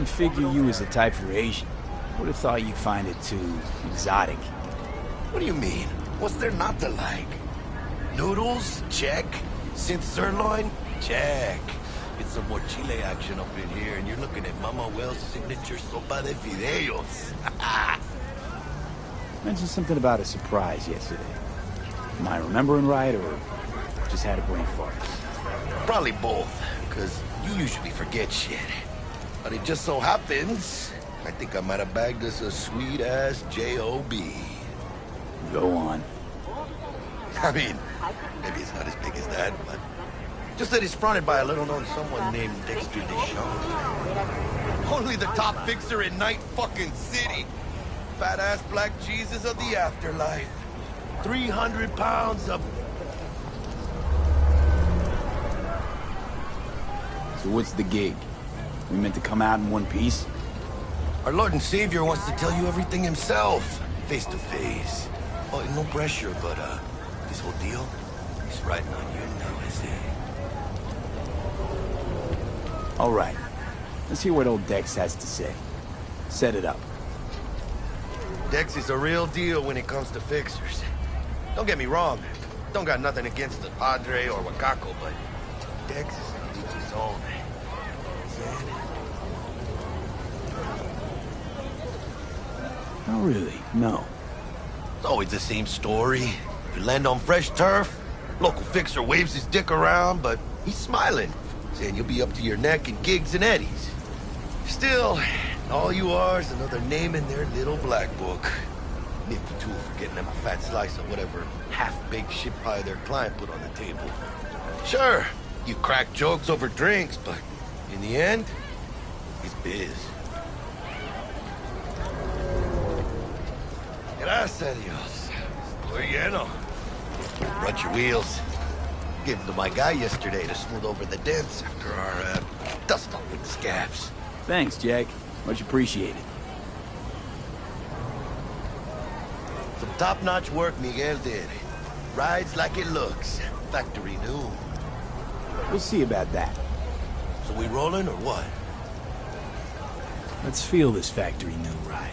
Didn't figure you was the type for Asian. Would have thought you'd find it too exotic. What do you mean? What's there not to like? Noodles? Check. Synth sirloin? Check. Get some more chile action up in here, and you're looking at Mama Wells' signature sopa de fideos. Mentioned something about a surprise yesterday. Am I remembering right, or just had a brain fart? Probably both, because you usually forget shit. But it just so happens, I think I might have bagged us a sweet-ass J.O.B. Go on. I mean, maybe it's not as big as that, but just that it's fronted by a little-known someone named Dexter Deschamps. Only the top fixer in Night fucking City. Fat-ass black Jesus of the afterlife. 300 pounds of... So what's the gig? We meant to come out in one piece? Our Lord and Savior wants to tell you everything himself, face to face. Oh, no pressure, but, this whole deal, he's riding on you now, is it? All right. Let's hear what old Dex has to say. Set it up. Dex is a real deal when it comes to fixers. Don't get me wrong. Don't got nothing against the Padre or Wakako, but Dex is each his own. Oh, really? No. It's always the same story. You land on fresh turf, local fixer waves his dick around, but he's smiling, saying you'll be up to your neck in gigs and eddies. Still, all you are is another name in their little black book. Nifty tool for getting them a fat slice of whatever half-baked shit pie their client put on the table. Sure, you crack jokes over drinks, but in the end, it's biz. Gracias a Dios. Estoy lleno. Brought your wheels. Gave them to my guy yesterday to smooth over the dents after our, dust-up with the scabs. Thanks, Jack. Much appreciated. Some top-notch work Miguel did. Rides like it looks. Factory new. We'll see about that. So we rolling or what? Let's feel this factory new ride.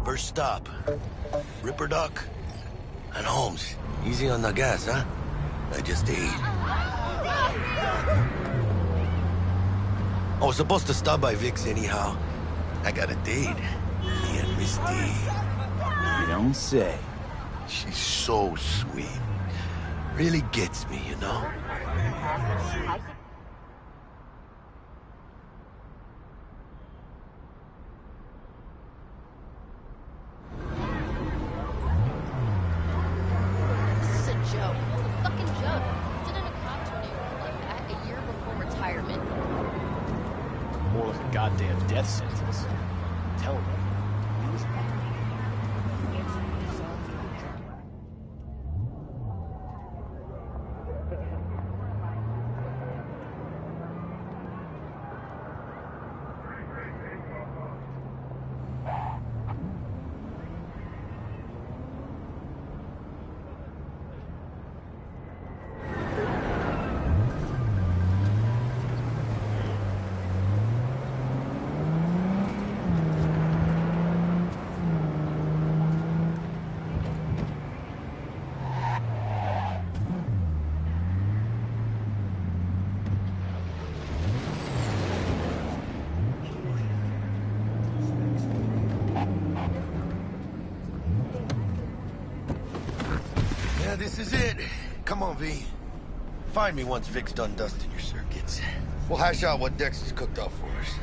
First stop. Ripperdock and Holmes. Easy on the gas, huh? I just ate. I was supposed to stop by Vic's anyhow. I got a date. Me and Misty. You don't say. She's so sweet. Really gets me, you know? Goddamn death sentence. Tell me. This is it. Come on, V. Find me once Vic's done dusting your circuits. We'll hash out what Dex has cooked up for us.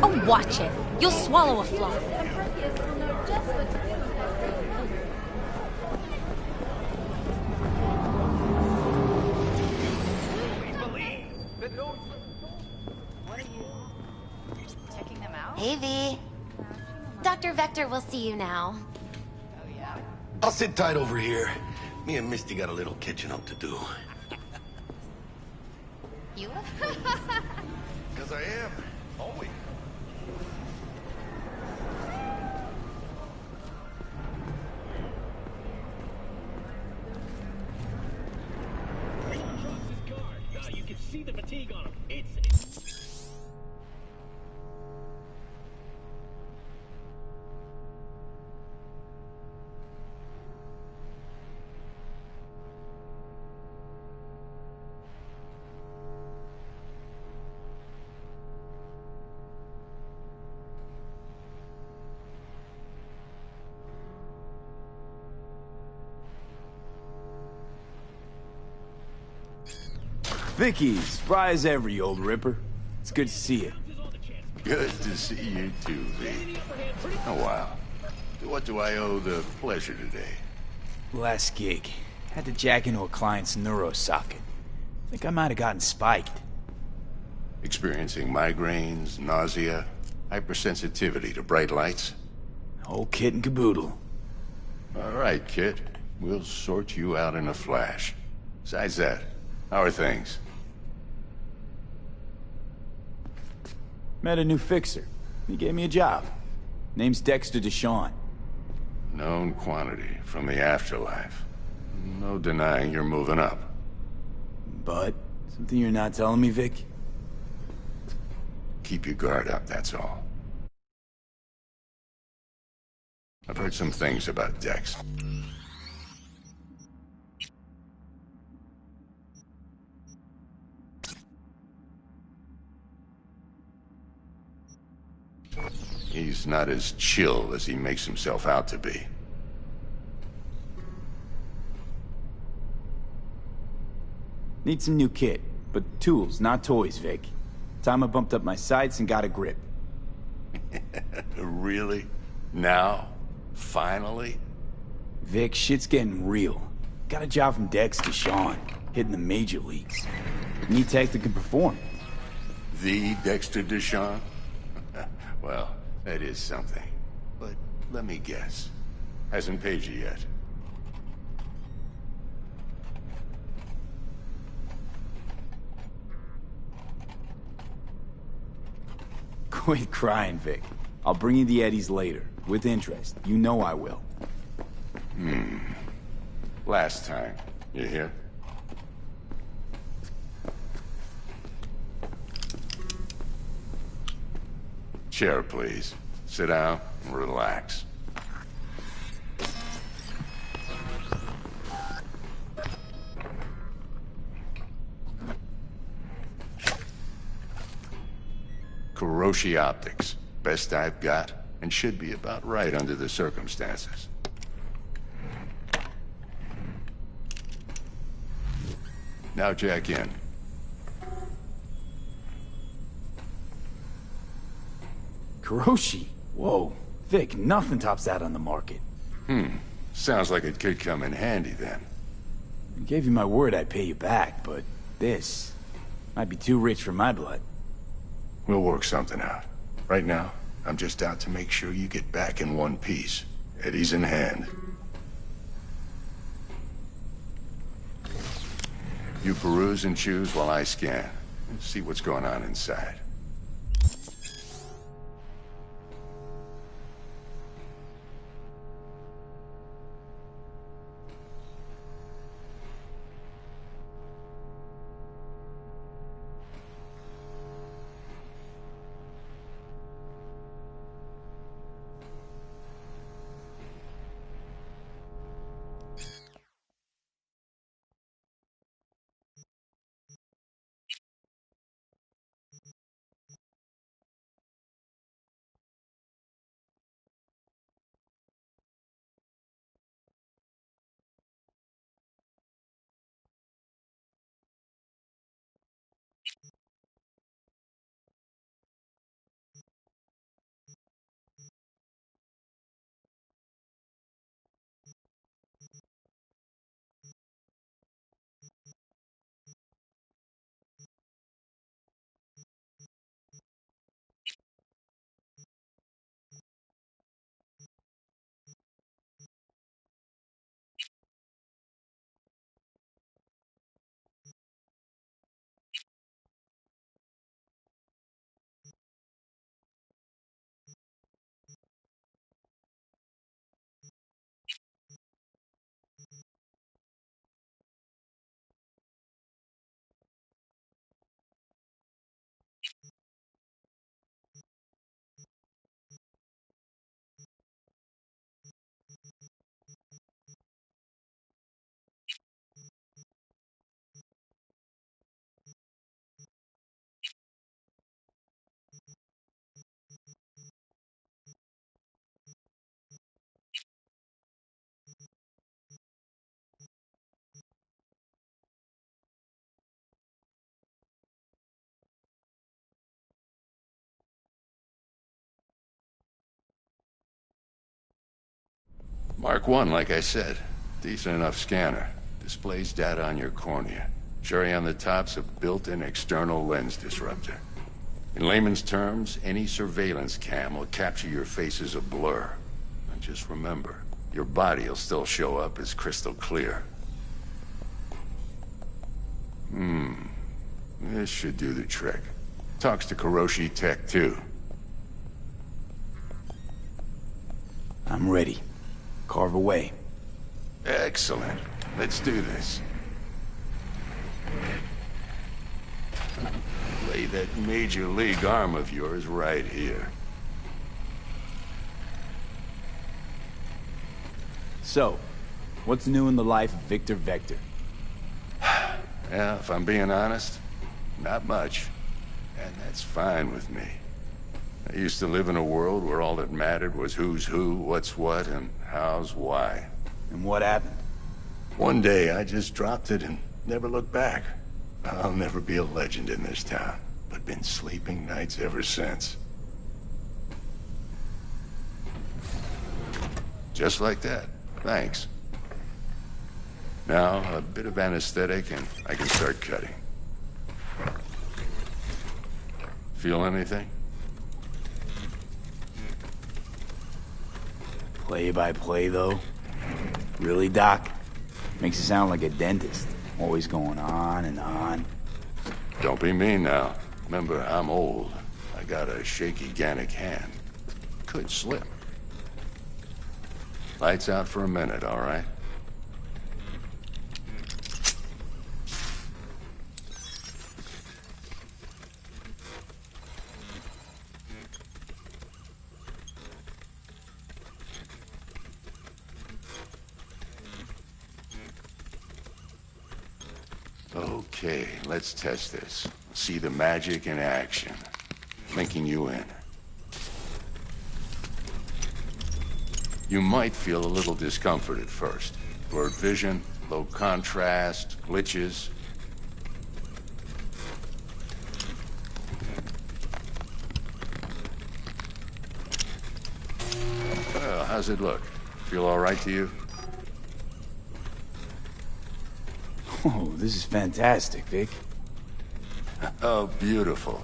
Oh, watch it. You'll swallow a fly. Hey, V. Dr. Vector will see you now. I'll sit tight over here. Me and Misty got a little catching up to do. You? Because I am. Always. You can see the fatigue on him. It's... Vicky, spry as ever, you old ripper. It's good to see you. Good to see you too, V. Oh, wow. What do I owe the pleasure today? Last gig. Had to jack into a client's neuro socket. Think I might have gotten spiked. Experiencing migraines, nausea, hypersensitivity to bright lights? Whole kit and caboodle. All right, kid. We'll sort you out in a flash. Besides that, how are things? Met a new fixer. He gave me a job. Name's Dexter Deshawn. Known quantity from the afterlife. No denying you're moving up. But, something you're not telling me, Vic? Keep your guard up, that's all. I've heard some things about Dex. He's not as chill as he makes himself out to be. Need some new kit, but tools, not toys, Vic. Time I bumped up my sights and got a grip. Really? Now? Finally? Vic, shit's getting real. Got a job from Dex Deshawn, hitting the major leagues. Need tech that can perform. The Dexter Deshawn? Well, that is something. But let me guess. Hasn't paid you yet. Quit crying, Vic. I'll bring you the eddies later, with interest. You know I will. Last time. You hear? Chair, please. Sit down and relax. Kuroshi Optics. Best I've got, and should be about right under the circumstances. Now jack in. Kuroshi? Whoa. Vic, nothing tops that on the market. Sounds like it could come in handy then. I gave you my word I'd pay you back, but this might be too rich for my blood. We'll work something out. Right now, I'm just out to make sure you get back in one piece. Eddie's in hand. You peruse and choose while I scan. And see what's going on inside. Mark 1, like I said. Decent enough scanner. Displays data on your cornea. Cherry on the top's a built-in external lens disruptor. In layman's terms, any surveillance cam will capture your face as a blur. And just remember, your body will still show up as crystal clear. This should do the trick. Talks to Kuroshi Tech, too. I'm ready. Carve away. Excellent. Let's do this. Lay that major league arm of yours right here. So, what's new in the life of Victor Vector? Yeah, if I'm being honest, not much. And that's fine with me. I used to live in a world where all that mattered was who's who, what's what, and how's why. And what happened? One day, I just dropped it and never looked back. I'll never be a legend in this town, but been sleeping nights ever since. Just like that. Thanks. Now, a bit of anesthetic and I can start cutting. Feel anything? Play by play, though? Really, Doc? Makes it sound like a dentist. Always going on and on. Don't be mean now. Remember, I'm old. I got a shaky Gannic hand. Could slip. Lights out for a minute, all right? Okay, let's test this. See the magic in action. Linking you in. You might feel a little discomfort at first. Blurred vision, low contrast, glitches. Well, how's it look? Feel all right to you? Oh, this is fantastic, Vic. Oh, beautiful.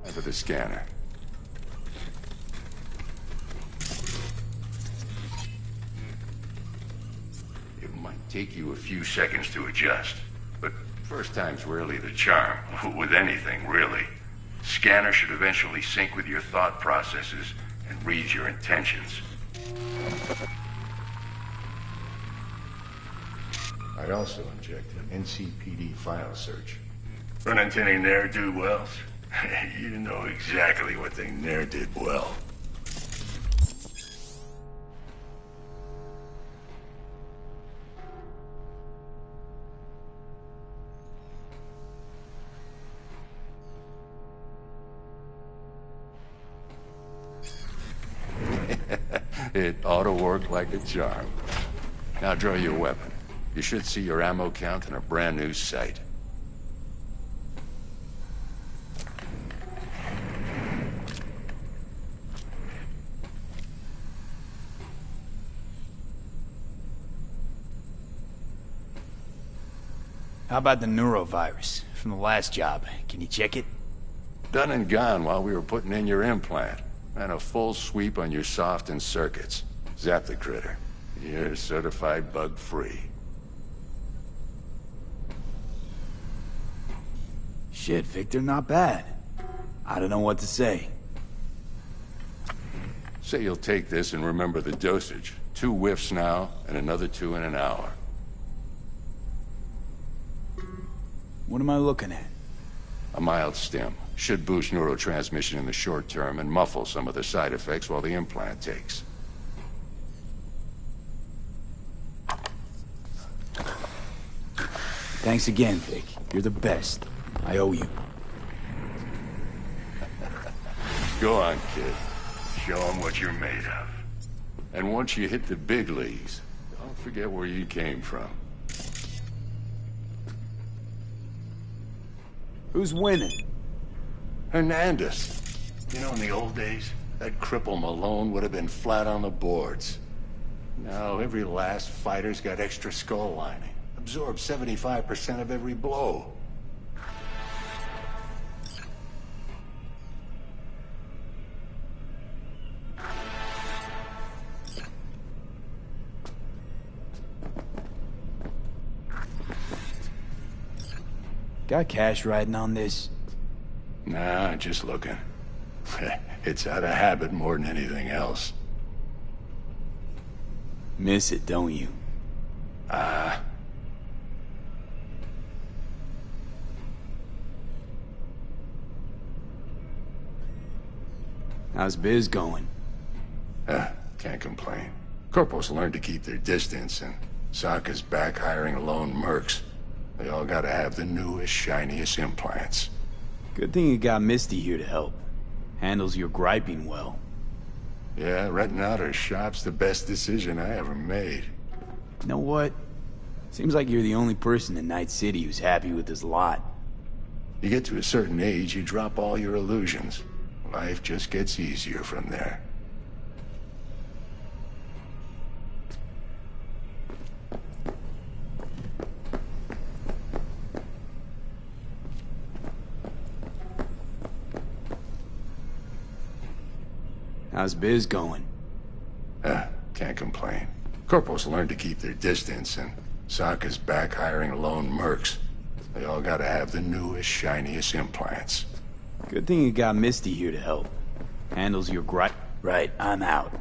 For the scanner. It might take you a few seconds to adjust, but first time's rarely the charm, with anything, really. Scanner should eventually sync with your thought processes and read your intentions. I also inject an NCPD file search. Run into any ne'er-do-wells? You know exactly what they ne'er did well. It ought to work like a charm. Now draw your weapon. You should see your ammo count in a brand new sight. How about the neurovirus from the last job? Can you check it? Done and gone while we were putting in your implant. And a full sweep on your soft and circuits. Zap the critter. You're certified bug-free. Shit, Victor, not bad. I don't know what to say. Say you'll take this and remember the dosage. 2 whiffs now, and another 2 in an hour. What am I looking at? A mild stim. Should boost neurotransmission in the short term and muffle some of the side effects while the implant takes. Thanks again, Vic. You're the best. I owe you. Go on, kid. Show them what you're made of. And once you hit the big leagues, don't forget where you came from. Who's winning? Hernandez. You know, in the old days, that cripple Malone would have been flat on the boards. Now, every last fighter's got extra skull lining. Absorbs 75% of every blow. Got cash riding on this? Nah, just looking. It's out of habit more than anything else. Miss it, don't you? How's biz going? Can't complain. Corporals learn to keep their distance, and Sokka's back hiring lone mercs. They all gotta have the newest, shiniest implants. Good thing you got Misty here to help. Handles your griping well. Yeah, renting out her shop's the best decision I ever made. You know what? Seems like you're the only person in Night City who's happy with this lot. You get to a certain age, you drop all your illusions. Life just gets easier from there. How's biz going? Can't complain. Corporals learn to keep their distance, and Sokka's back hiring lone mercs. They all gotta have the newest, shiniest implants. Good thing you got Misty here to help. Handles your gripe. Right, I'm out.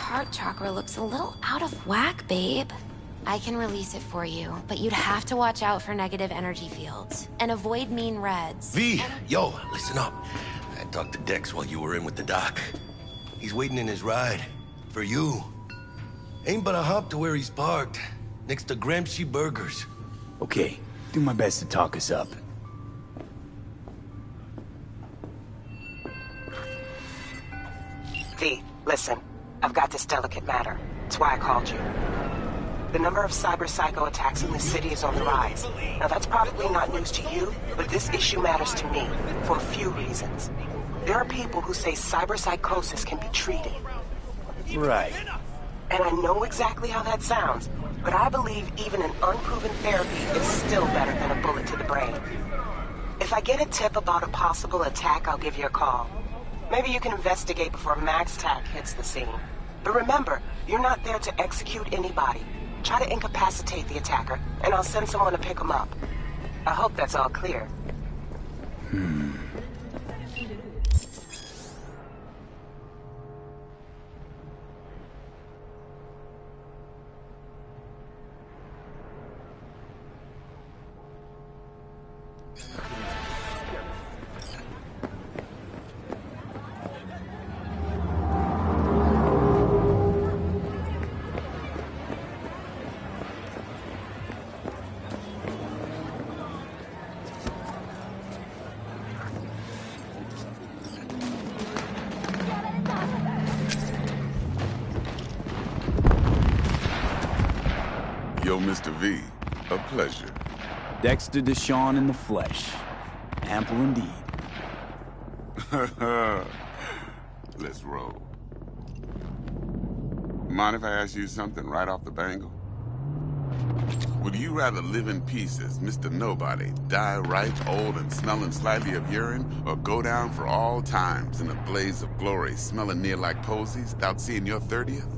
Heart chakra looks a little out of whack, babe. I can release it for you, but you'd have to watch out for negative energy fields and avoid mean reds. V, yo, listen up. I talked to Dex while you were in with the doc. He's waiting in his ride. For you. Ain't but a hop to where he's parked. Next to Gramsci Burgers. Okay, do my best to talk us up. V, listen. I've got this delicate matter. That's why I called you. The number of cyber-psycho attacks in the city is on the rise. Now that's probably not news to you, but this issue matters to me for a few reasons. There are people who say cyberpsychosis can be treated. Right. And I know exactly how that sounds, but I believe even an unproven therapy is still better than a bullet to the brain. If I get a tip about a possible attack, I'll give you a call. Maybe you can investigate before Max Tack hits the scene. But remember, you're not there to execute anybody. Try to incapacitate the attacker, and I'll send someone to pick him up. I hope that's all clear. Yo, Mr. V, a pleasure. Dexter Deshawn in the flesh. Ample indeed. Let's roll. Mind if I ask you something right off the bangle? Would you rather live in peace as Mr. Nobody, die ripe, old, and smelling slightly of urine, or go down for all times in a blaze of glory, smelling near like posies, without seeing your 30th?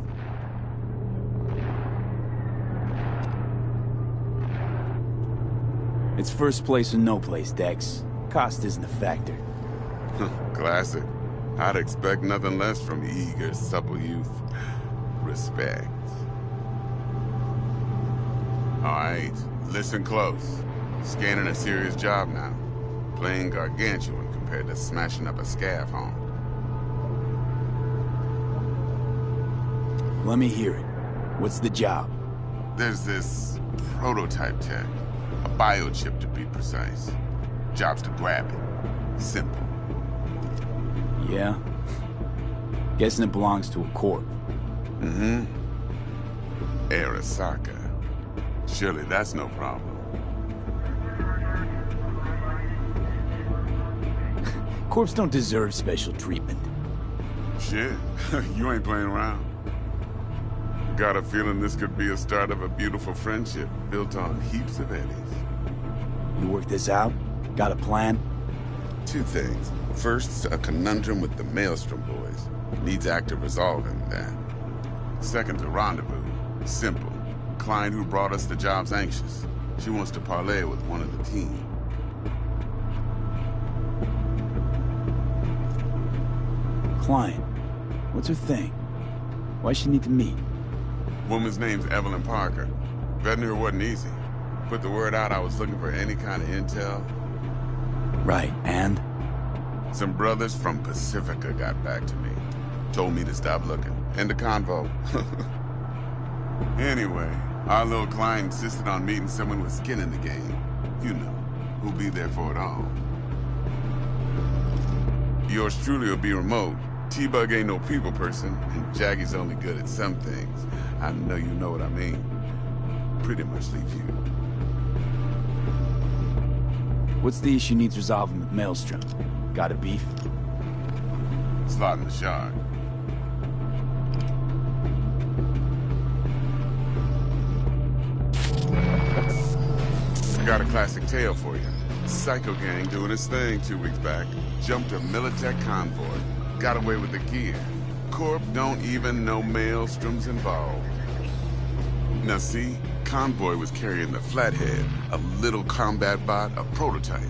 It's first place or no place, Dex. Cost isn't a factor. Classic. I'd expect nothing less from eager, supple youth. Respect. All right, listen close. Scanning a serious job now. Playing gargantuan compared to smashing up a scav home. Let me hear it. What's the job? There's this prototype tech. A biochip, to be precise. Job's to grab it. Simple. Yeah? Guessing it belongs to a corp. Mm-hmm. Arasaka. Surely that's no problem. Corps don't deserve special treatment. Shit, you ain't playing around. Got a feeling this could be a start of a beautiful friendship built on heaps of eddies. You work this out? Got a plan? Two things. First, a conundrum with the Maelstrom boys. Needs active resolving, that. Second, a rendezvous. Simple. Client who brought us the job's anxious. She wants to parlay with one of the team. Client. What's her thing? Why she need to meet? Woman's name's Evelyn Parker. Vetting her wasn't easy. Put the word out I was looking for any kind of intel. Right, and? Some brothers from Pacifica got back to me. Told me to stop looking. End of convo. Anyway, our little client insisted on meeting someone with skin in the game. You know, who'll be there for it all. Yours truly will be remote. T-Bug ain't no people person, and Jackie only good at some things. I know you know what I mean. Pretty much leave you. What's the issue needs resolving with Maelstrom? Got a beef? Slot in the shard. I got a classic tale for you. Psycho gang doing his thing 2 weeks back. Jumped a Militech convoy. Got away with the gear. Corp don't even know Maelstrom's involved. Now see, Convoy was carrying the Flathead, a little combat bot, a prototype.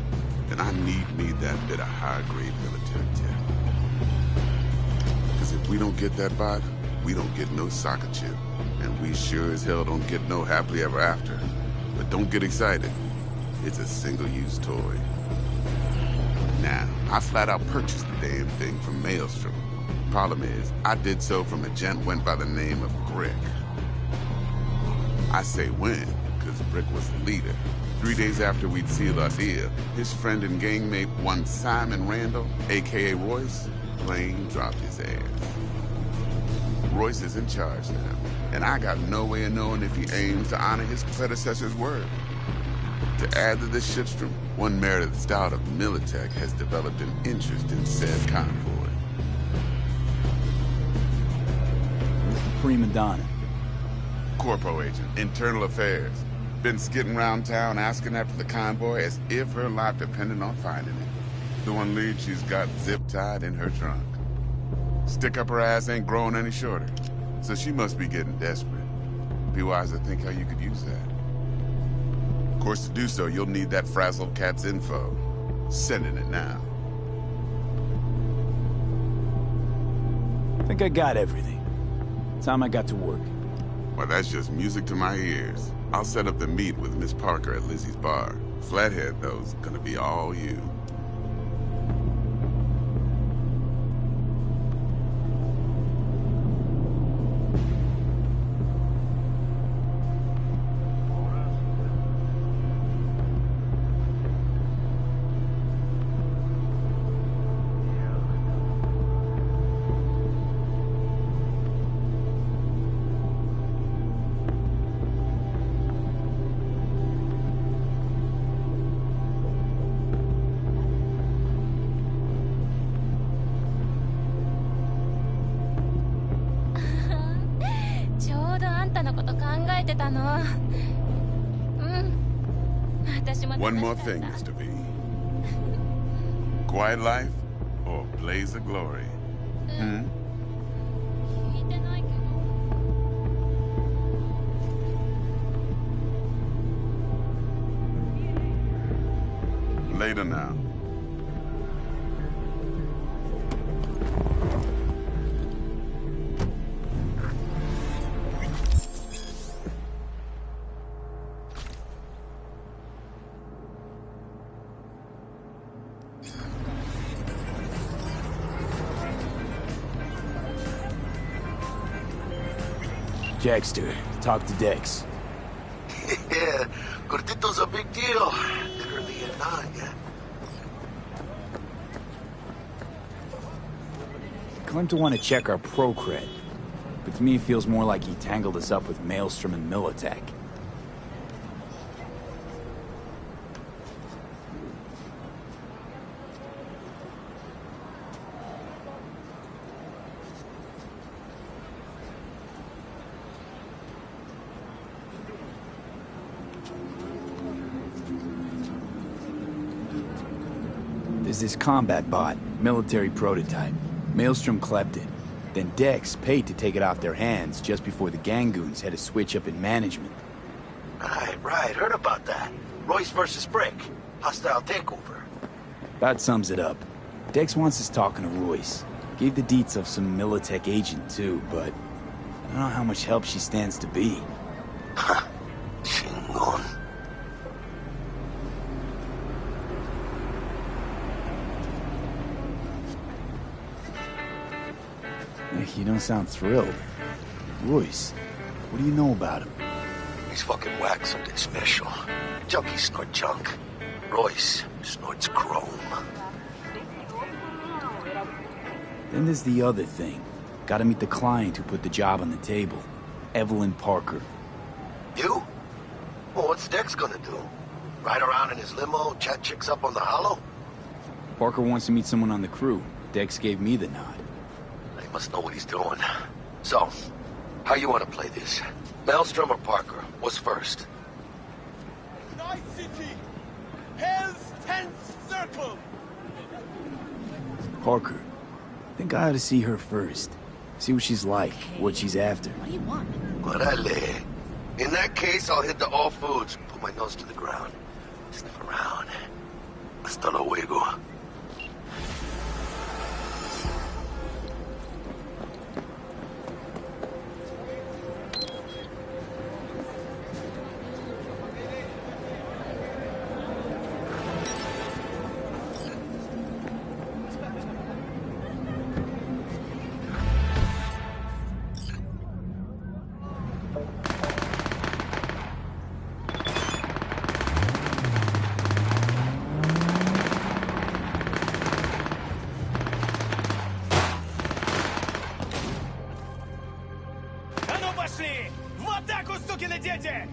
And I need me that bit of high-grade military tech. Because if we don't get that bot, we don't get no soccer chip. And we sure as hell don't get no happily ever after. But don't get excited. It's a single-use toy. Now, I flat out purchased the damn thing from Maelstrom. Problem is, I did so from a gent went by the name of Brick. I say when, because Brick was the leader. 3 days after we'd sealed our deal, his friend and gangmate, one Simon Randall, a.k.a. Royce, plain dropped his ass. Royce is in charge now, and I got no way of knowing if he aims to honor his predecessor's word. To add to this shitstorm, one Meredith Stout of Militech has developed an interest in said convoy. Who's the prima donna? Corpo agent, internal affairs. Been skidding around town asking after the convoy as if her life depended on finding it. The one lead she's got zip-tied in her trunk. Stick up her ass ain't growing any shorter, so she must be getting desperate. Be wise to think how you could use that. Of course, to do so, you'll need that frazzled cat's info. Sending it now. I think I got everything. Time I got to work. Well, that's just music to my ears. I'll set up the meet with Miss Parker at Lizzie's bar. Flathead, though's gonna be all you. One more thing, Mr. V. Quiet life or blaze of glory? Later now. Jackster, talk to Dex. Yeah, Cortito's a big deal. Literally and not, yeah. Claimed to want to check our pro cred, but to me it feels more like he tangled us up with Maelstrom and Militech. There's this combat bot, military prototype. Maelstrom clept it. Then Dex paid to take it off their hands just before the Gangoons had a switch up in management. Right, heard about that. Royce versus Brick. Hostile takeover. That sums it up. Dex wants us talking to Royce. Gave the deets of some Militech agent too, but I don't know how much help she stands to be. Chingon. You don't sound thrilled. Royce, what do you know about him? He's fucking whack something special. Junkies snort junk. Royce snorts chrome. Then there's the other thing. Gotta meet the client who put the job on the table. Evelyn Parker. You? Well, what's Dex gonna do? Ride around in his limo, chat chicks up on the hollow? Parker wants to meet someone on the crew. Dex gave me the nod. He must know what he's doing. So, how you want to play this? Maelstrom or Parker? What's first? Night City! Hell's 10th Circle! Parker. Think I ought to see her first. See what she's like, what she's after. What do you want? Orale. In that case, I'll hit the all foods. Put my nose to the ground. Sniff around. Hasta luego. А ну пошли! В атаку, сукины дети!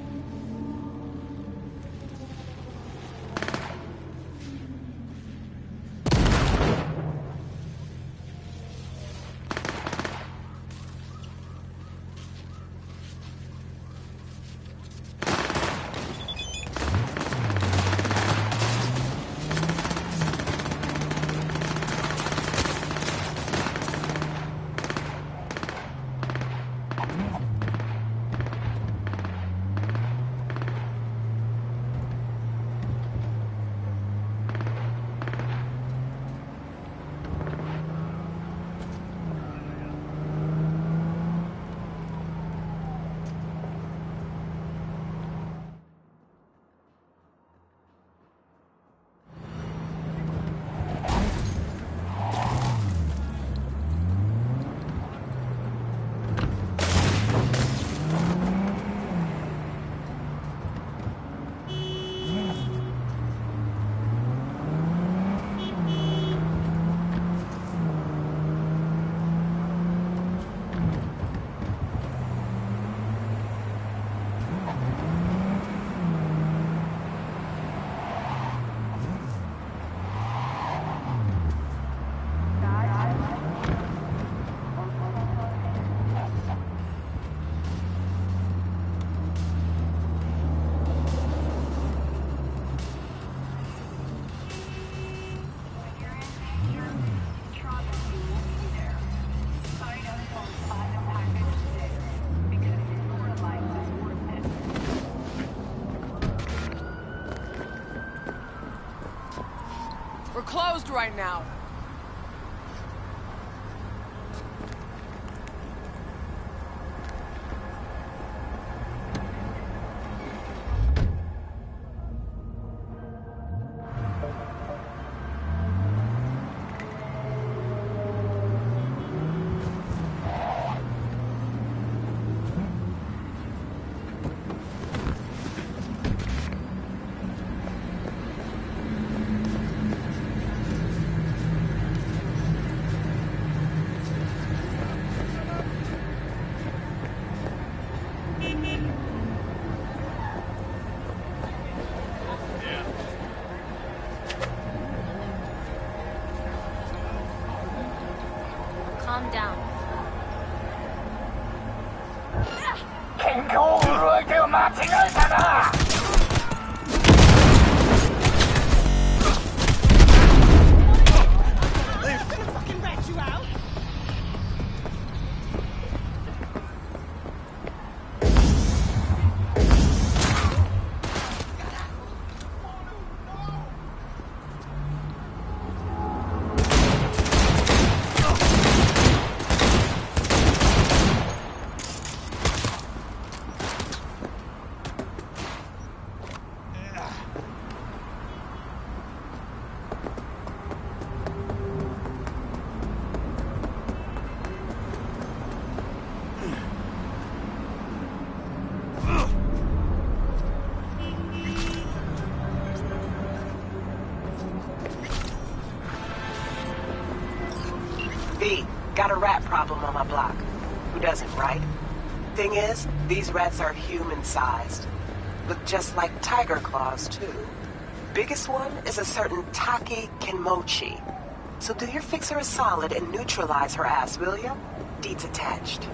We're closed right now. Calm down. They're gonna fucking rat you out! Got a rat problem on my block. Who doesn't, right? Thing is, these rats are human-sized. Look just like tiger claws, too. Biggest one is a certain Taki Kenmochi. So do your fixer a solid and neutralize her ass, will ya? Deeds attached.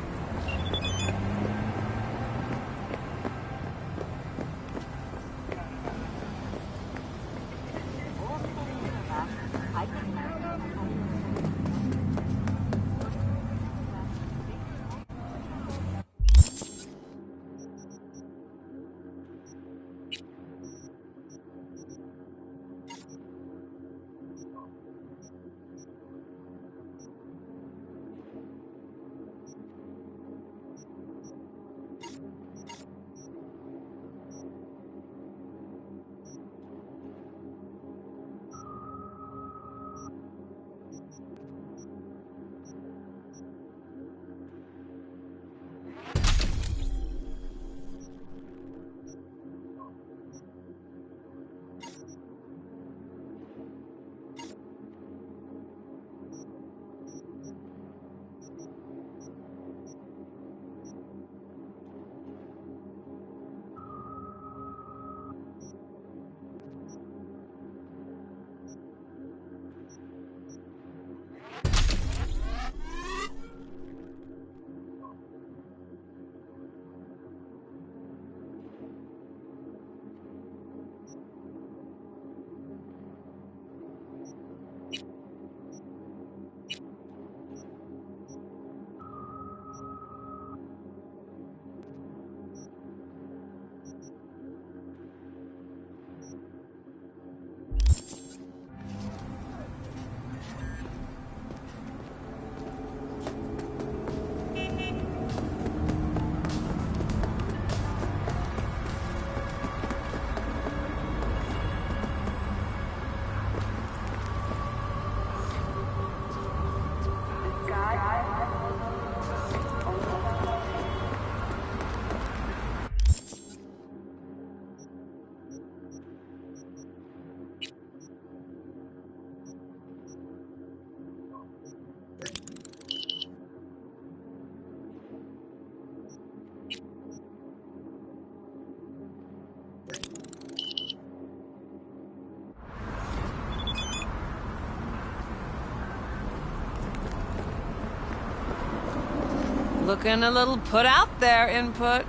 Looking a little put out there, Input.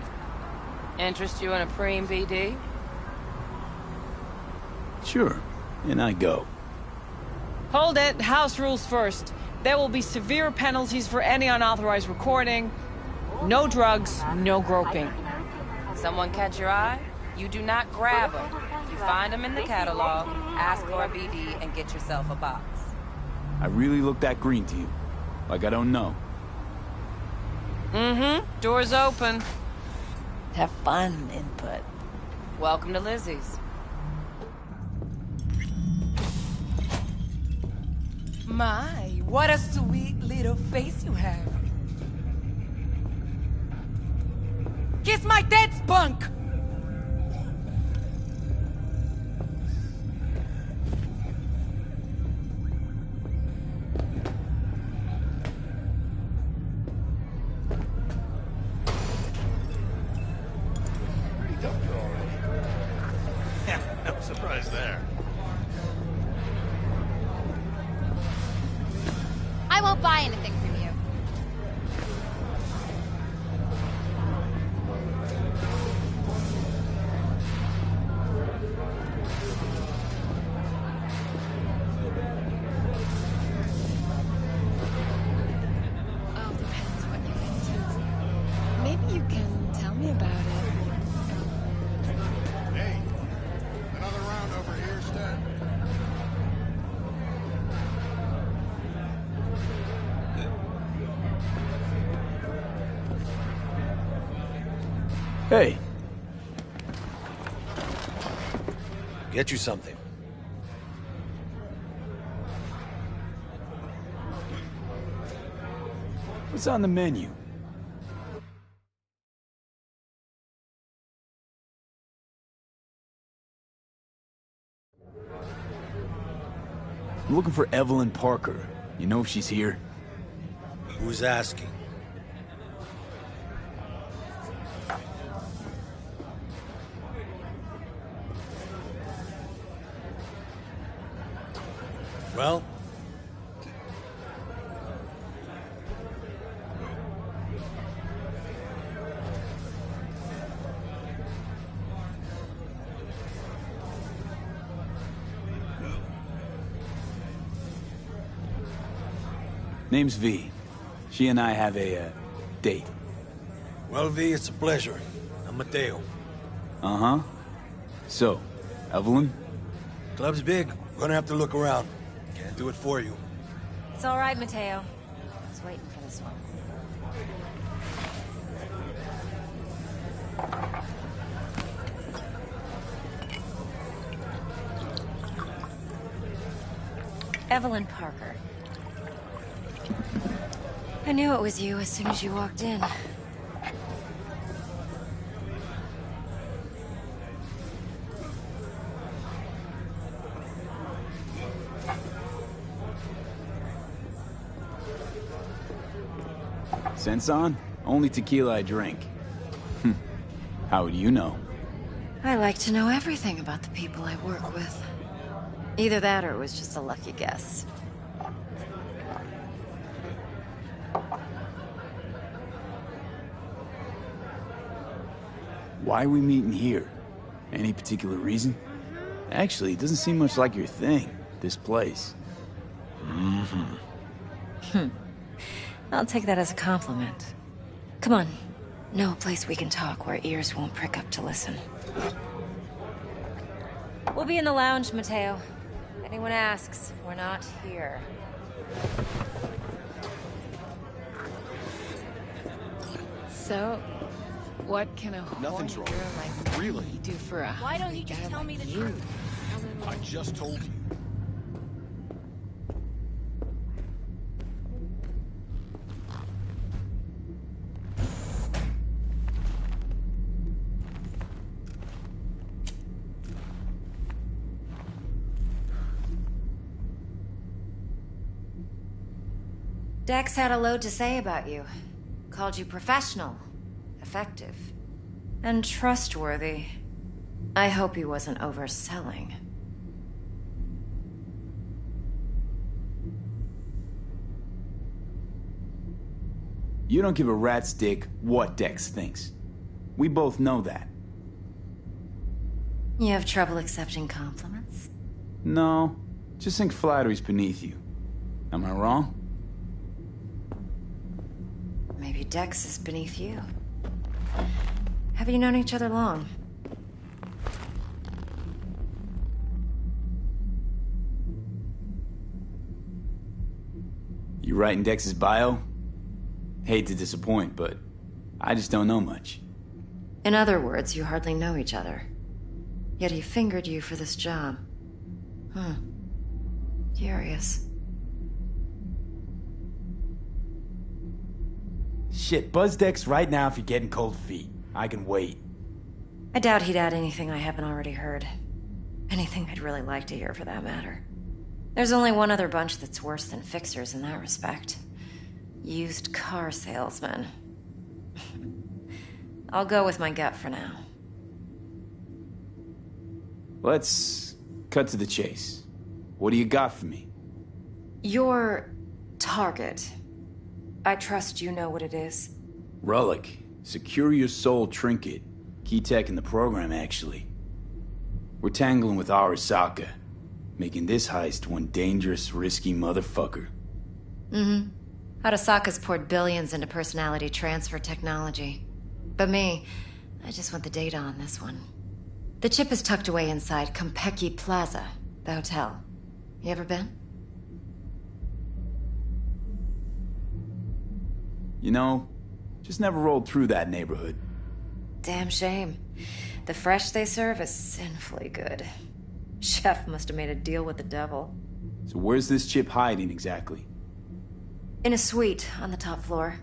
Interest you in a preem BD? Sure, and I go. Hold it. House rules first. There will be severe penalties for any unauthorized recording. No drugs, no groping. Someone catch your eye? You do not grab them. You find them in the catalog, ask for a BD, and get yourself a box. I really look that green to you? Like I don't know? Mm-hmm. Door's open. Have fun, Input. Welcome to Lizzie's. My, what a sweet little face you have. Kiss my dead spunk! No surprise there. I won't buy anything from you. Oh, depends what you're into. Maybe you can tell me about it. Hey, another round over here, Stan. Hey, Get you something. what's on the menu? I'm looking for Evelyn Parker. You know if she's here? Who's asking? Well? Name's V. She and I have a, date. Well, V, it's a pleasure. I'm Mateo. Uh-huh. So, Evelyn? Club's big. We're gonna have to look around. Can't do it for you. It's all right, Mateo. I was waiting for this one. Evelyn Parker. I knew it was you as soon as you walked in. Sense on? Only tequila I drink. How would you know? I like to know everything about the people I work with. Either that or it was just a lucky guess. Why are we meeting here? Any particular reason? Actually, it doesn't seem much like your thing, this place. I'll take that as a compliment. Come on. Know a place we can talk where ears won't prick up to listen. We'll be in the lounge, Mateo. If anyone asks, we're not here. So, what can a horny girl like me do for a Why don't you guy just tell like me the you? truth? I just told you. Dex had a load to say about you. Called you professional, effective, and trustworthy. I hope he wasn't overselling. You don't give a rat's dick what Dex thinks. We both know that. You have trouble accepting compliments? No, just think flattery's beneath you. Am I wrong? Maybe Dex is beneath you. Have you known each other long? You writing Dex's bio? Hate to disappoint, but I just don't know much. In other words, you hardly know each other. Yet he fingered you for this job. Curious. Shit, buzz Dex right now if you're getting cold feet. I can wait. I doubt he'd add anything I haven't already heard. Anything I'd really like to hear, for that matter. There's only one other bunch that's worse than fixers in that respect. Used car salesmen. I'll go with my gut for now. Let's cut to the chase. What do you got for me? Your target. I trust you know what it is. Relic. Secure your soul trinket. Key tech in the program, actually. We're tangling with Arasaka, making this heist one dangerous, risky motherfucker. Arasaka's poured billions into personality transfer technology. But me, I just want the data on this one. The chip is tucked away inside Konpeki Plaza, the hotel. You ever been? You know, just never rolled through that neighborhood. Damn shame. The fresh they serve is sinfully good. Chef must have made a deal with the devil. So where's this chip hiding exactly? In a suite on the top floor.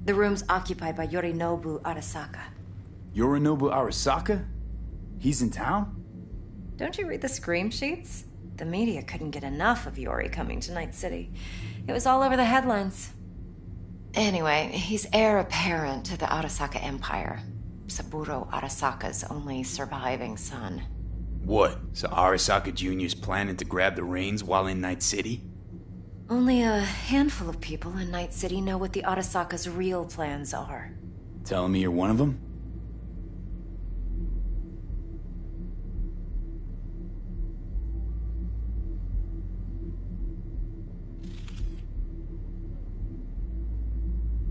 The room's occupied by Yorinobu Arasaka. Yorinobu Arasaka? He's in town? Don't you read the scream sheets? The media couldn't get enough of Yori coming to Night City. It was all over the headlines. Anyway, he's heir apparent to the Arasaka Empire. Saburo Arasaka's only surviving son. What? So Arasaka Jr.'s planning to grab the reins while in Night City? Only a handful of people in Night City know what the Arasaka's real plans are. Telling me you're one of them?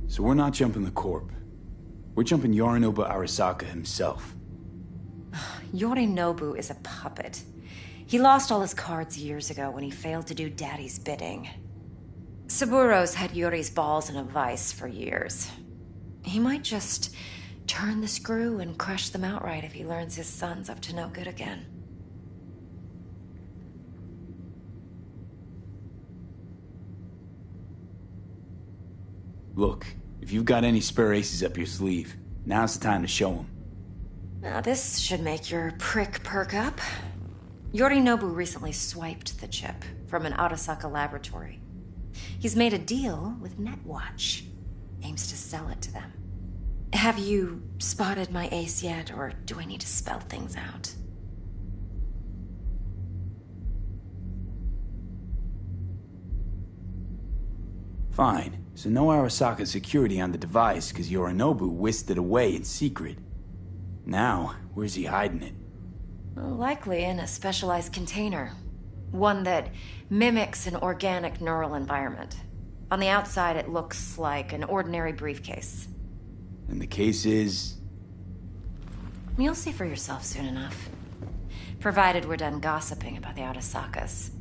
So we're not jumping the Corp. We're jumping Yorinobu Arasaka himself. Yorinobu is a puppet. He lost all his cards years ago when he failed to do Daddy's bidding. Saburo's had Yuri's balls in a vice for years. He might just turn the screw and crush them outright if he learns his son's up to no good again. Look, if you've got any spare aces up your sleeve, now's the time to show them. Now this should make your prick perk up. Yorinobu recently swiped the chip from an Arasaka laboratory. He's made a deal with Netwatch. Aims to sell it to them. Have you spotted my ace yet, or do I need to spell things out? Fine. So no Arasaka security on the device because Yorinobu whisked it away in secret. Now, where's he hiding it? Well, likely in a specialized container. One that mimics an organic neural environment. On the outside, it looks like an ordinary briefcase. And the case is... You'll see for yourself soon enough. Provided we're done gossiping about the Arasakas.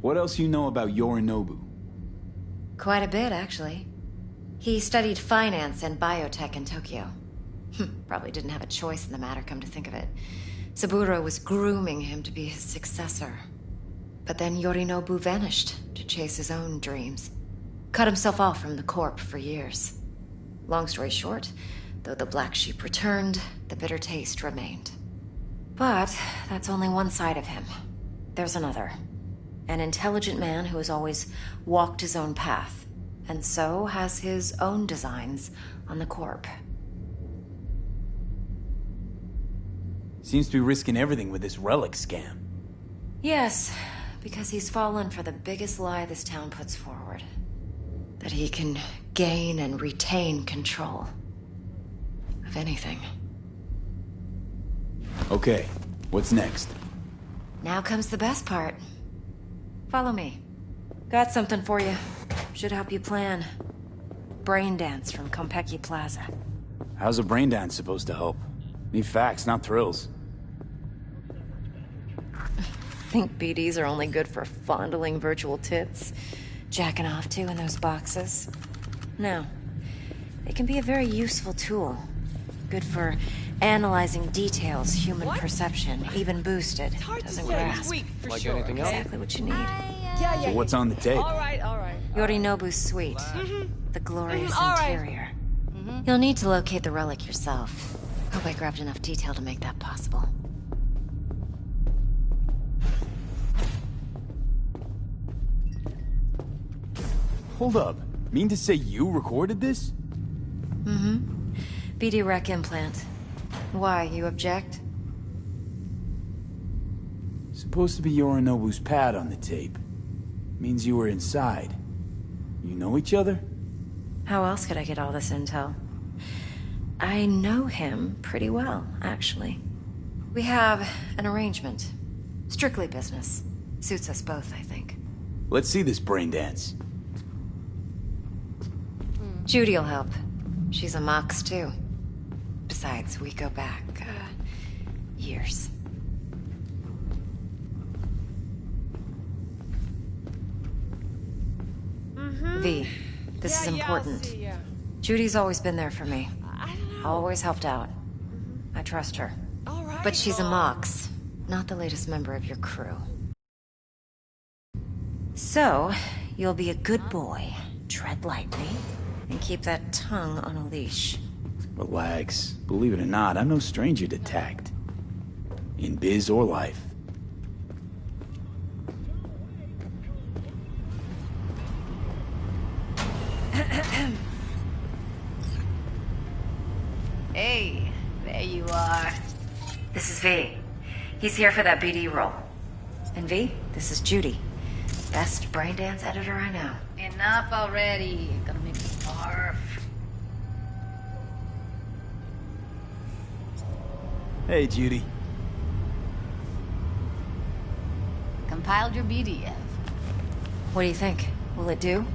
What else you know about Yorinobu? Quite a bit, actually. He studied finance and biotech in Tokyo. Probably didn't have a choice in the matter, come to think of it. Saburo was grooming him to be his successor. But then Yorinobu vanished to chase his own dreams. Cut himself off from the Corp for years. Long story short, though the black sheep returned, the bitter taste remained. But that's only one side of him. There's another. An intelligent man who has always walked his own path, and so has his own designs on the Corp. Seems to be risking everything with this relic scam. Yes, because he's fallen for the biggest lie this town puts forward. That he can gain and retain control of anything. Okay, what's next? Now comes the best part. Follow me. Got something for you. Should help you plan. Brain dance from Konpeki Plaza. How's a brain dance supposed to help? Need facts, not thrills. Think BDs are only good for fondling virtual tits? Jacking off to in those boxes? No. They can be a very useful tool. Good for analyzing details, human perception, even boosted. Doesn't grasp. Like anything else? Exactly what you need. So what's on the tape? All right. Yorinobu's suite. The glorious interior. You'll need to locate the relic yourself. Hope I grabbed enough detail to make that possible. Hold up. Mean to say you recorded this? BD Rec implant. Why, you object? Supposed to be Yorinobu's pad on the tape. Means you were inside. You know each other? How else could I get all this intel? I know him pretty well, actually. We have an arrangement. Strictly business. Suits us both, I think. Let's see this brain dance. Judy'll help. She's a Mox, too. Besides, we go back, years. V, this is important. Judy's always been there for me. Always helped out. I trust her. But she's a Mox, not the latest member of your crew. So, you'll be a good boy, tread lightly, and keep that tongue on a leash. Relax. Believe it or not, I'm no stranger to tact. In biz or life. Hey, there you are. This is V. He's here for that BD role. And V, this is Judy. Best braindance editor I know. Enough already. You're gonna make me barf. Hey, Judy. Compiled your BDF. What do you think? Will it do?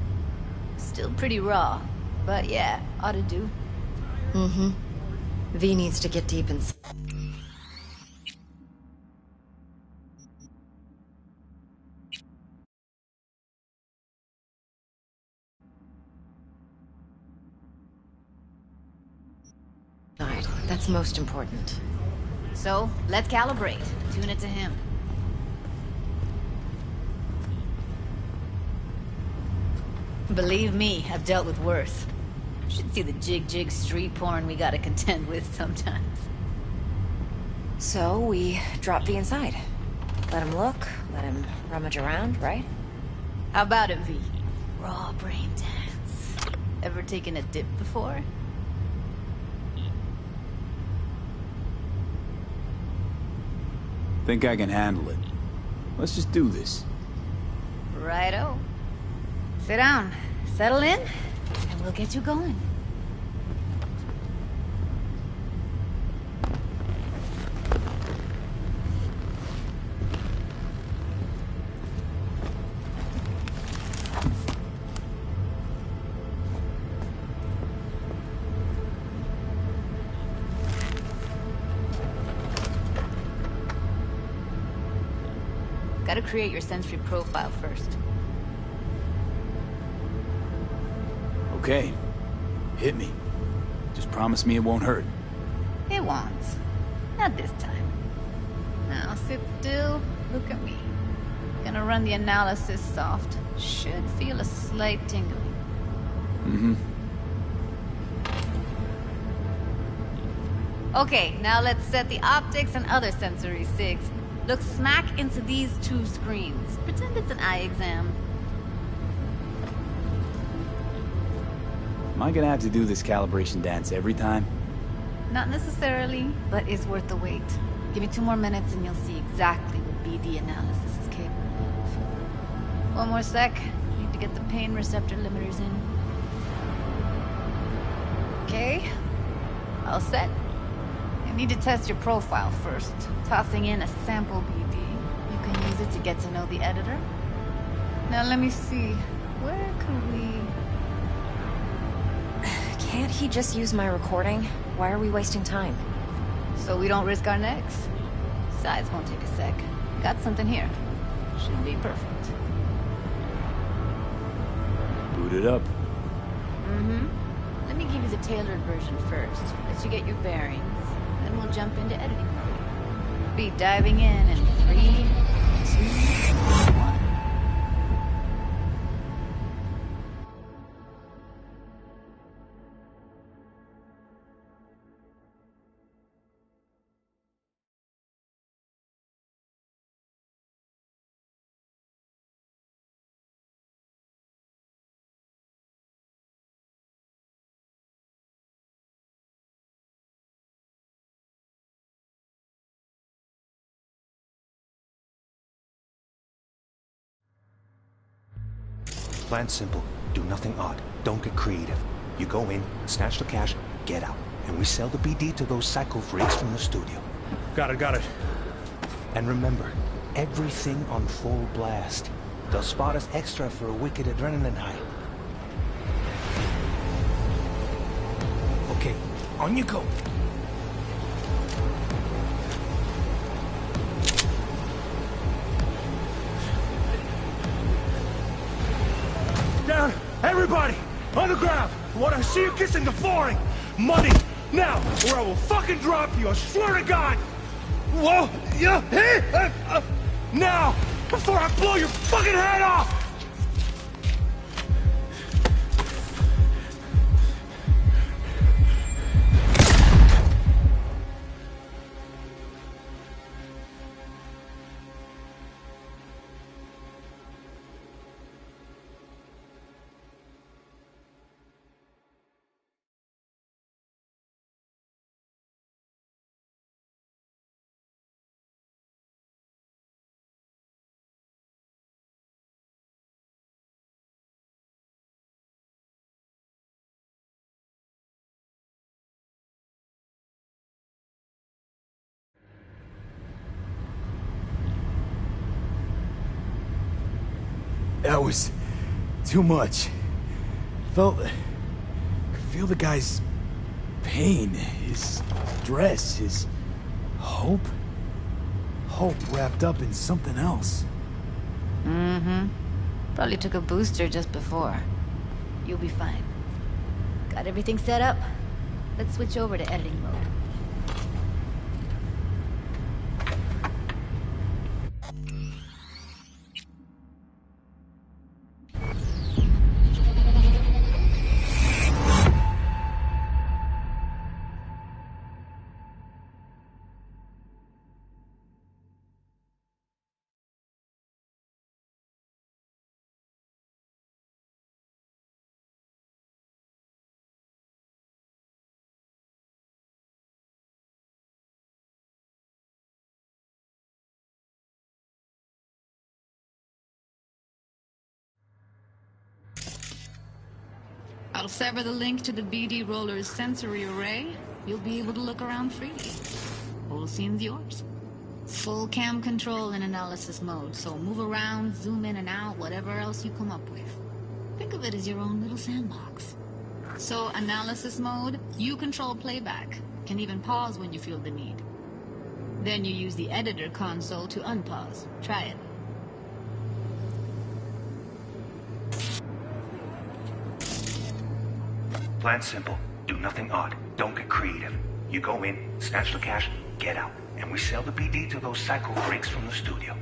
Still pretty raw, but yeah, ought to do. Mm-hmm. V needs to get deep inside. That's most important. So, let's calibrate. Tune it to him. Believe me, I've dealt with worse. Should see the jig street porn we gotta contend with sometimes. So, we drop V inside. Let him look, let him rummage around, right? How about it, V? Raw brain dance. Ever taken a dip before? Think I can handle it. Let's just do this. Righto. Sit down, settle in, and we'll get you going. Gotta create your sensory profile first. Okay. Hit me. Just promise me it won't hurt. It won't. Not this time. Now sit still, look at me. Gonna run the analysis soft. Should feel a slight tingling. Mm-hmm. Okay, now let's set the optics and other sensory sigs. Look smack into these two screens. Pretend it's an eye exam. Am I gonna have to do this calibration dance every time? Not necessarily, but it's worth the wait. Give me 2 more minutes and you'll see exactly what BD analysis is capable of. 1 more sec. Need to get the pain receptor limiters in. Okay. All set. I need to test your profile first. Tossing in a sample BD. You can use it to get to know the editor. Now let me see. Where could we... Can't he just use my recording? Why are we wasting time? So we don't risk our necks. Besides, won't take a sec. Got something here. Should be perfect. Boot it up. Mm-hmm. Let me give you the tailored version first. Let you get your bearings. Then we'll jump into editing mode. Be diving in 3, 2, 1. Plan's simple. Do nothing odd. Don't get creative. You go in, snatch the cash, get out. And we sell the BD to those psycho freaks from the studio. Got it. And remember, everything on full blast. They'll spot us extra for a wicked adrenaline high. Okay, on you go. Down! Everybody! On the ground! I want to see you kissing the flooring! Money! Now! Or I will fucking drop you! I swear to God! Whoa! Yeah! Hey! Now! Before I blow your fucking head off! That was too much. Could feel the guy's pain, his stress, his hope. Hope wrapped up in something else. Mm-hmm. Probably took a booster just before. You'll be fine. Got everything set up? Let's switch over to editing mode. I'll sever the link to the BD Roller's sensory array. You'll be able to look around freely. Whole scene's yours. Full cam control in analysis mode, so move around, zoom in and out, whatever else you come up with. Think of it as your own little sandbox. So, analysis mode, you control playback. Can even pause when you feel the need. Then you use the editor console to unpause. Try it. Plan simple. Do nothing odd. Don't get creative. You go in, snatch the cash, get out. And we sell the BD to those psycho freaks from the studio.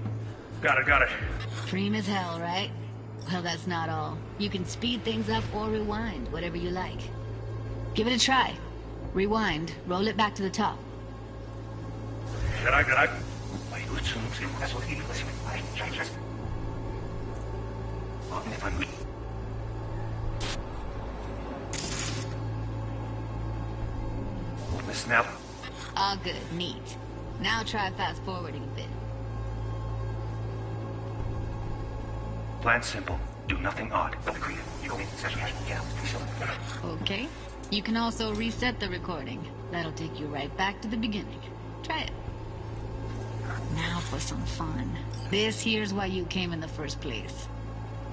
Got it. Cream as hell, right? Well, that's not all. You can speed things up or rewind, whatever you like. Give it a try. Rewind. Roll it back to the top. Snap. All good. Neat. Now try fast forwarding a bit. Plan simple. Do nothing odd. Don't be creative. You go in, snatch the cash, get out. We sell it. Okay. You can also reset the recording. That'll take you right back to the beginning. Try it. Now for some fun. This here's why you came in the first place.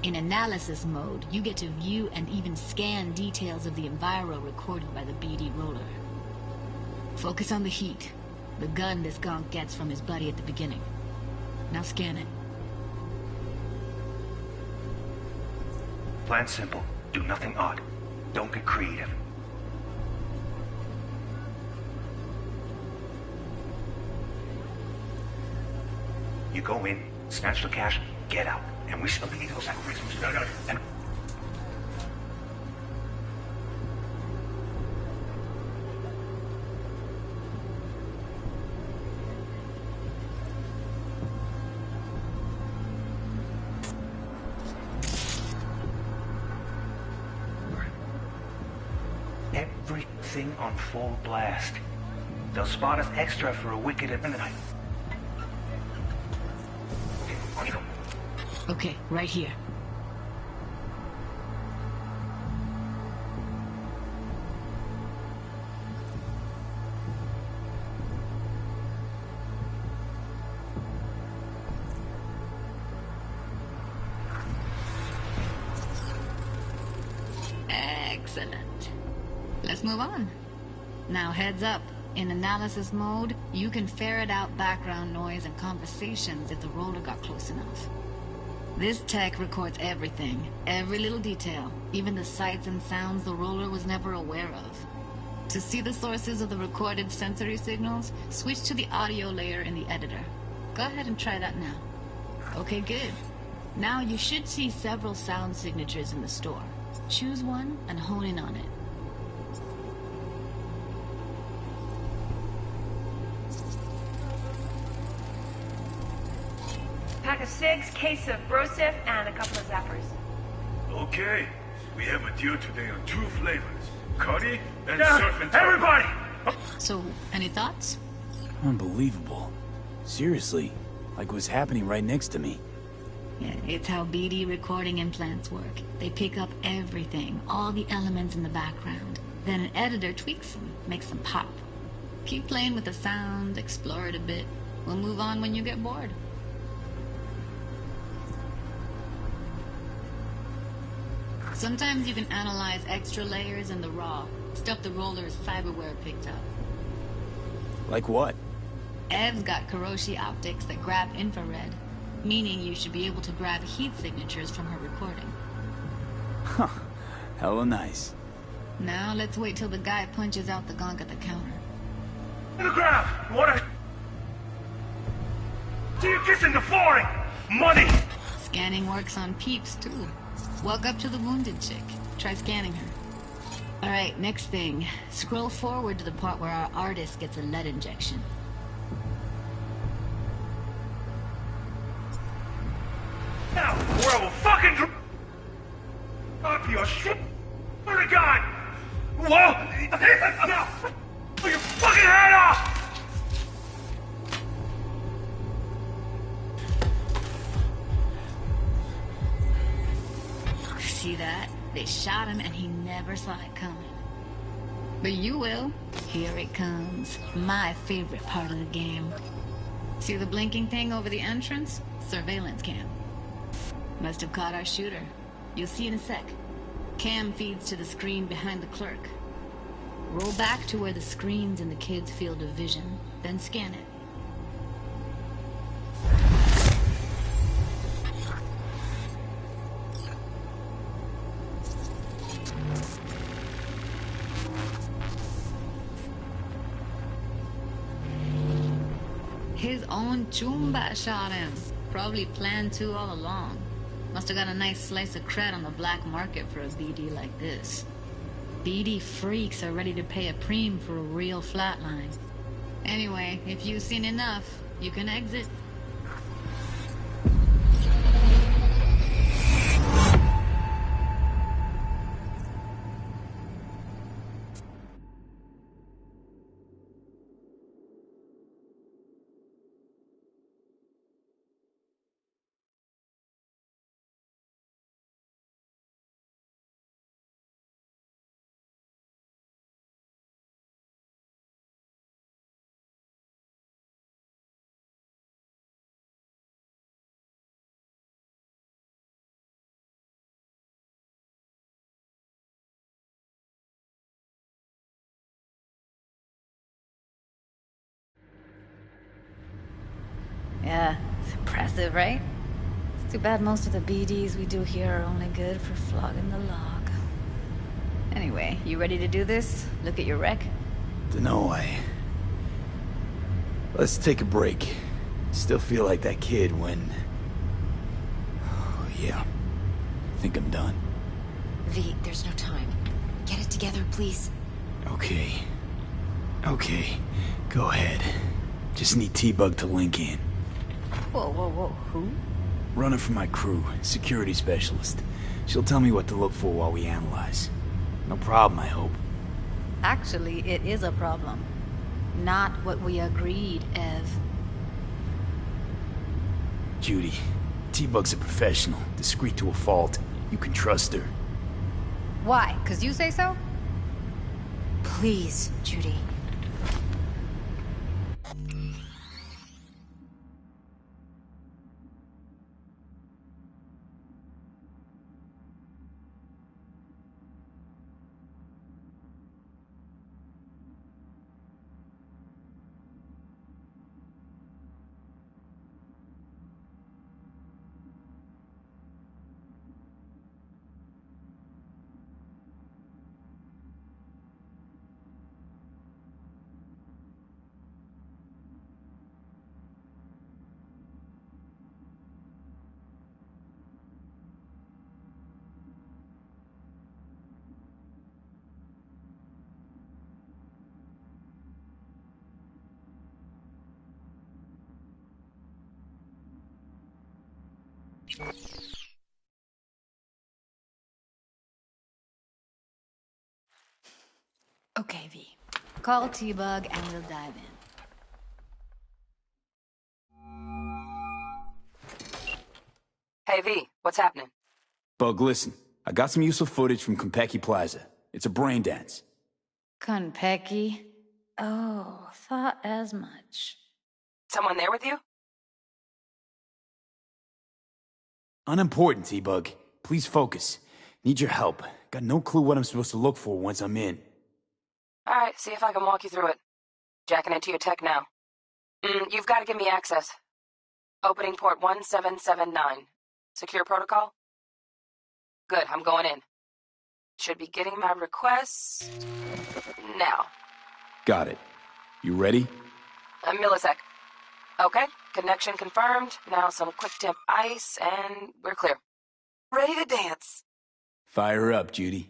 In analysis mode, you get to view and even scan details of the enviro recorded by the BD Roller. Focus on the heat. The gun this gonk gets from his buddy at the beginning. Now scan it. Plan simple. Do nothing odd. Don't get creative. You go in, snatch the cash, get out. And we sell the BD to those psycho freaks from the studio. And everything on full blast. They'll spot us extra for a wicked at midnight. Okay, right here. Excellent. Let's move on. Now heads up. In analysis mode, you can ferret out background noise and conversations if the roller got close enough. This tech records everything, every little detail, even the sights and sounds the roller was never aware of. To see the sources of the recorded sensory signals, switch to the audio layer in the editor. Go ahead and try that now. Okay, good. Now you should see several sound signatures in the store. Choose one and hone in on it. Pack of 6, case of Brosif, and a couple of zappers. Okay. We have a deal today on 2 flavors. Curry and surf and turf. Everybody! So, any thoughts? Unbelievable. Seriously, like what's happening right next to me. Yeah, it's how BD recording implants work. They pick up everything, all the elements in the background. Then an editor tweaks them, makes them pop. Keep playing with the sound, explore it a bit. We'll move on when you get bored. Sometimes you can analyze extra layers in the raw, stuff the roller's cyberware picked up. Like what? Ev's got Kiroshi optics that grab infrared, meaning you should be able to grab heat signatures from her recording. Huh. Hella nice. Now let's wait till the guy punches out the gong at the counter. Underground! What? See you kissing the flooring! Money! Scanning works on peeps, too. Walk up to the wounded chick. Try scanning her. Alright, next thing. Scroll forward to the part where our artist gets a lead injection. Now, or I will fucking drop your shit! Swear to God! Whoa! Now! Pull your fucking head off! See that? They shot him and he never saw it coming. But you will. Here it comes. My favorite part of the game. See the blinking thing over the entrance? Surveillance cam. Must have caught our shooter. You'll see in a sec. Cam feeds to the screen behind the clerk. Roll back to where the screen's in the kid's field of vision, then scan it. His own Chumba shot him. Probably planned to all along. Must have got a nice slice of cred on the black market for a BD like this. BD freaks are ready to pay a preem for a real flatline. Anyway, if you've seen enough, you can exit. Yeah, it's impressive, right? It's too bad most of the BDs we do here are only good for flogging the log. Anyway, you ready to do this? Look at your wreck? Dunno, Let's take a break. Still feel like that kid when... Oh, yeah. I think I'm done. V, there's no time. Get it together, please. Okay. Okay. Go ahead. Just need T-Bug to link in. Whoa, whoa, whoa, who? Runner for my crew, security specialist. She'll tell me what to look for while we analyze. No problem, I hope. Actually, it is a problem. Not what we agreed, Ev. Judy, T-Bug's a professional, discreet to a fault. You can trust her. Why? 'Cause you say so? Please, Judy. Okay, V. Call T-Bug and we'll dive in. Hey, V, what's happening? Bug, listen. I got some useful footage from Konpeki Plaza. It's a brain dance. Konpeki? Oh, thought as much. Someone there with you? Unimportant, T-Bug. Please focus. Need your help. Got no clue what I'm supposed to look for once I'm in. Alright, see if I can walk you through it. Jacking into your tech now. You've got to give me access. Opening port 1779. Secure protocol? Good, I'm going in. Should be getting my request... now. Got it. You ready? A millisec. Okay, connection confirmed. Now some quick temp ice, and we're clear. Ready to dance. Fire up, Judy.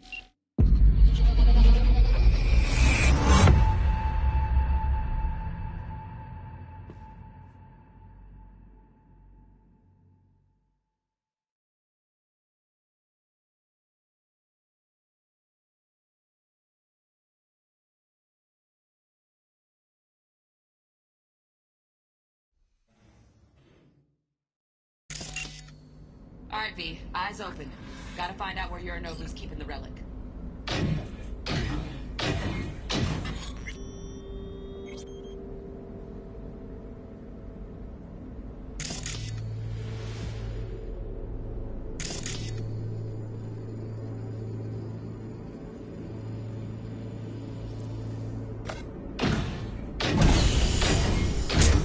Alright, V. Eyes open. Gotta find out where Yorinobu's keeping the relic.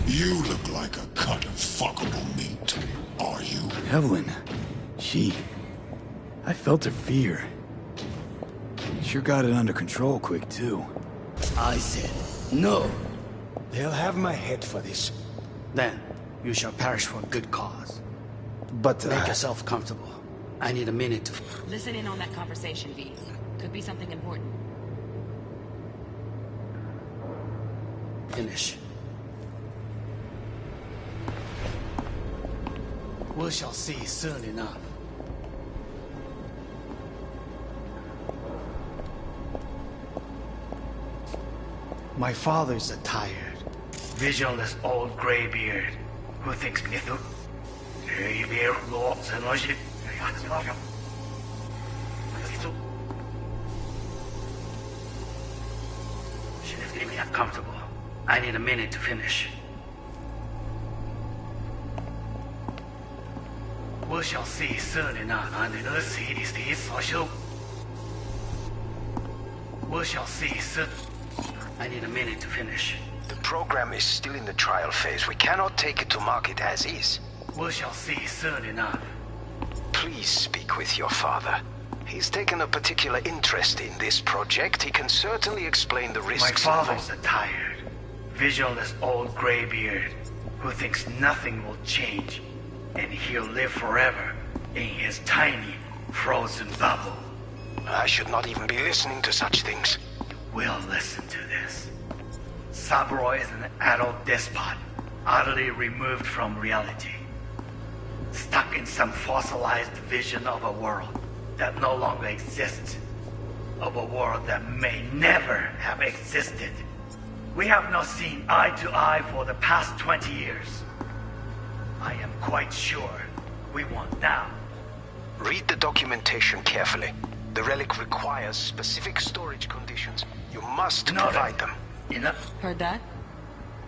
You look like a cut of fuckable meat. Are you? Evelyn. I felt her fear. Sure got it under control quick, too. I said, no. They'll have my head for this. Then, you shall perish for a good cause. But, Make yourself comfortable. I need a minute to... Listen in on that conversation, V. Could be something important. Finish. We shall see soon enough. My father's a tired, visionless old graybeard who thinks mythical. She is leaving me uncomfortable. I need a minute to finish. We shall see soon enough. We shall see soon. I need a minute to finish. The program is still in the trial phase. We cannot take it to market as is. We shall see soon enough. Please speak with your father. He's taken a particular interest in this project. He can certainly explain the risks. My father's a tired, visionless old graybeard who thinks nothing will change, and he'll live forever in his tiny, frozen bubble. I should not even be listening to such things. Will listen to this. Saburo is an adult despot, utterly removed from reality. Stuck in some fossilized vision of a world that no longer exists. Of a world that may never have existed. We have not seen eye to eye for the past 20 years. I am quite sure we want now. Read the documentation carefully. The relic requires specific storage conditions. You must provide them. Enough. Heard that?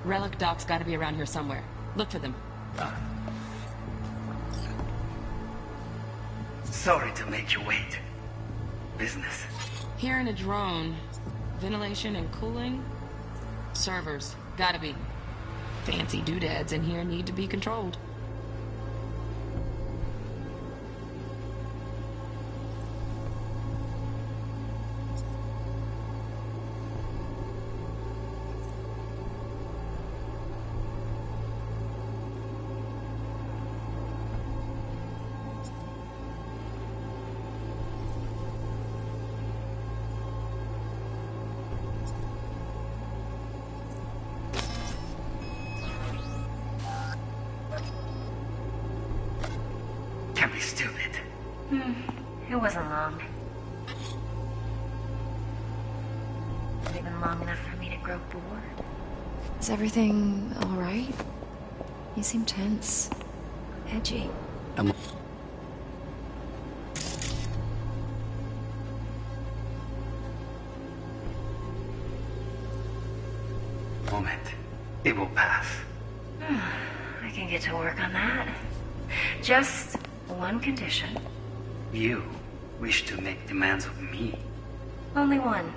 Relic docs gotta be around here somewhere. Look for them. Sorry to make you wait. Business. Here in a drone. Ventilation and cooling? Servers. Gotta be. Fancy doodads in here need to be controlled. Can't be stupid. It wasn't long. Not even long enough for me to grow bored. Is everything all right? You seem tense. Edgy. Moment. It will pass. I can get to work on that. Just one condition. You wish to make demands of me. Only one.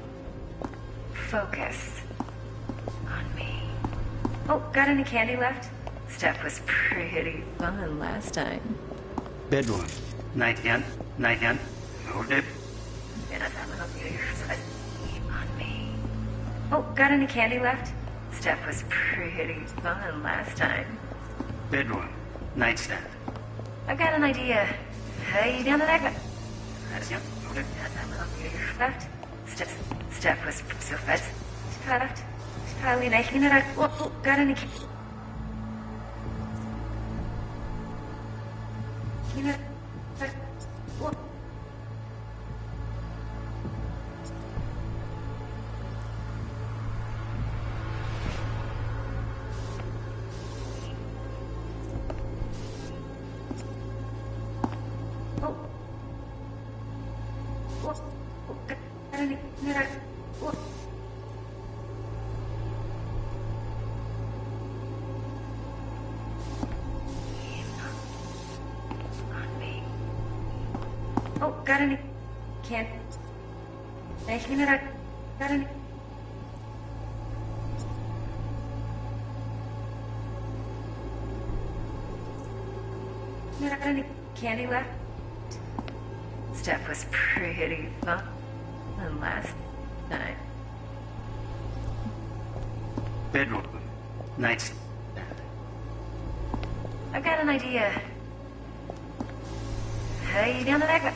Focus. On me. Oh, got any candy left? Stuff was pretty fun last time. Bedroom. Nightgown. Hold it. On me. Oh, got any candy left? Stuff was pretty fun last time. Bedroom. Nightstand. I've got an idea. Hey, down the neck. Left. Stuff was so fast. Left. Probably making it. Oh, got any. You know. What? Oh, got any? Can't. Making it. Got any? Got any candy left? Stuff was pretty fun last night. Bedroom. Nightstand. I've got an idea. Hey, down the neck.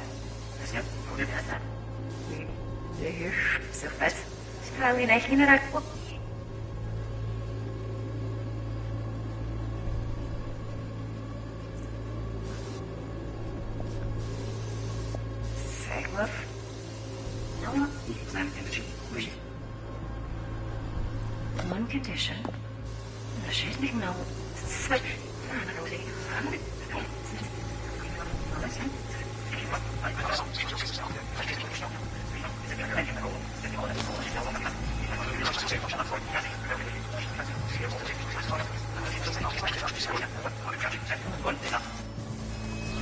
So fast. Probably making it. One condition. No.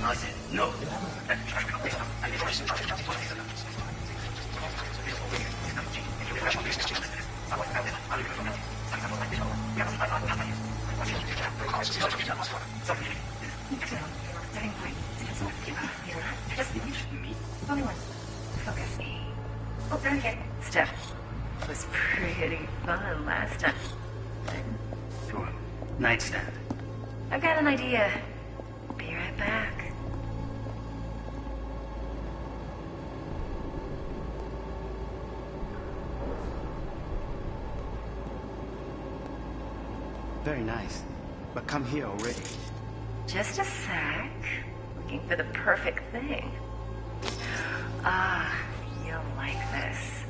I said no. Only one. Focus. Oh, down here. Stuff was pretty fun last time. Nightstand. I've got an idea. Be right back. Very nice. But come here already. Just a sec. Looking for the perfect thing. Ah, you'll like this.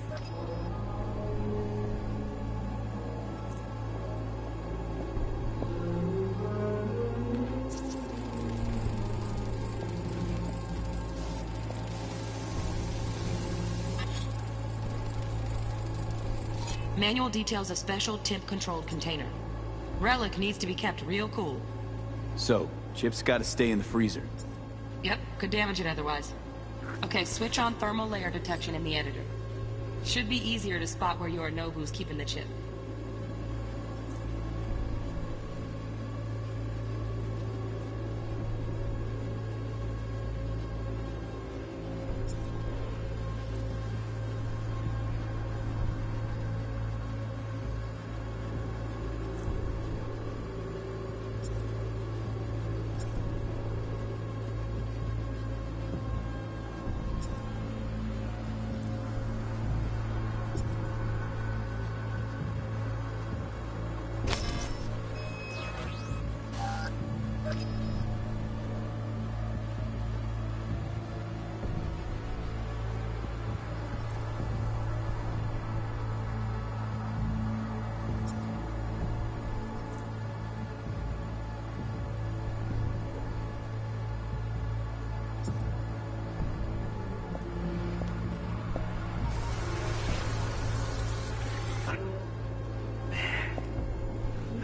Manual details a special temp-controlled container. Relic needs to be kept real cool. So, Chip's gotta stay in the freezer. Yep, could damage it otherwise. Okay, switch on thermal layer detection in the editor. Should be easier to spot where Yorinobu's keeping the chip.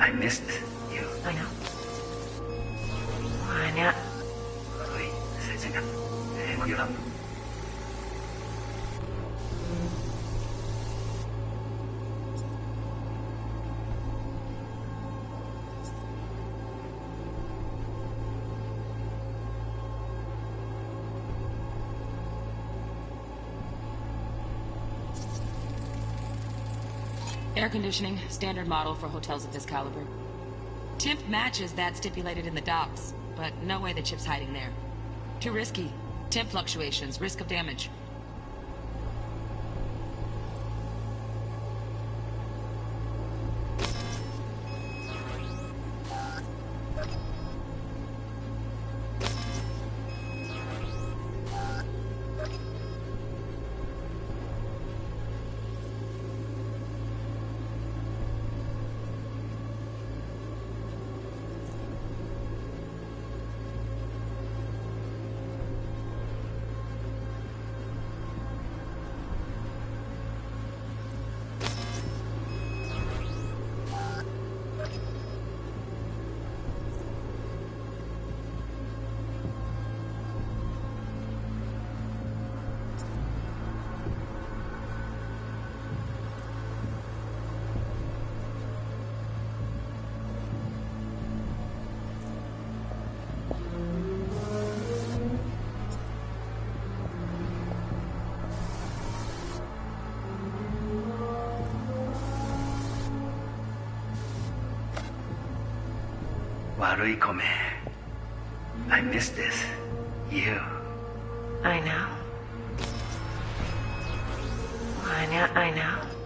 I missed you. I know. Why not? Air conditioning, standard model for hotels of this caliber. Temp matches that stipulated in the docs, but no way the chip's hiding there. Too risky. Temp fluctuations, risk of damage. Warui-kome. I miss this. You. I know. I know.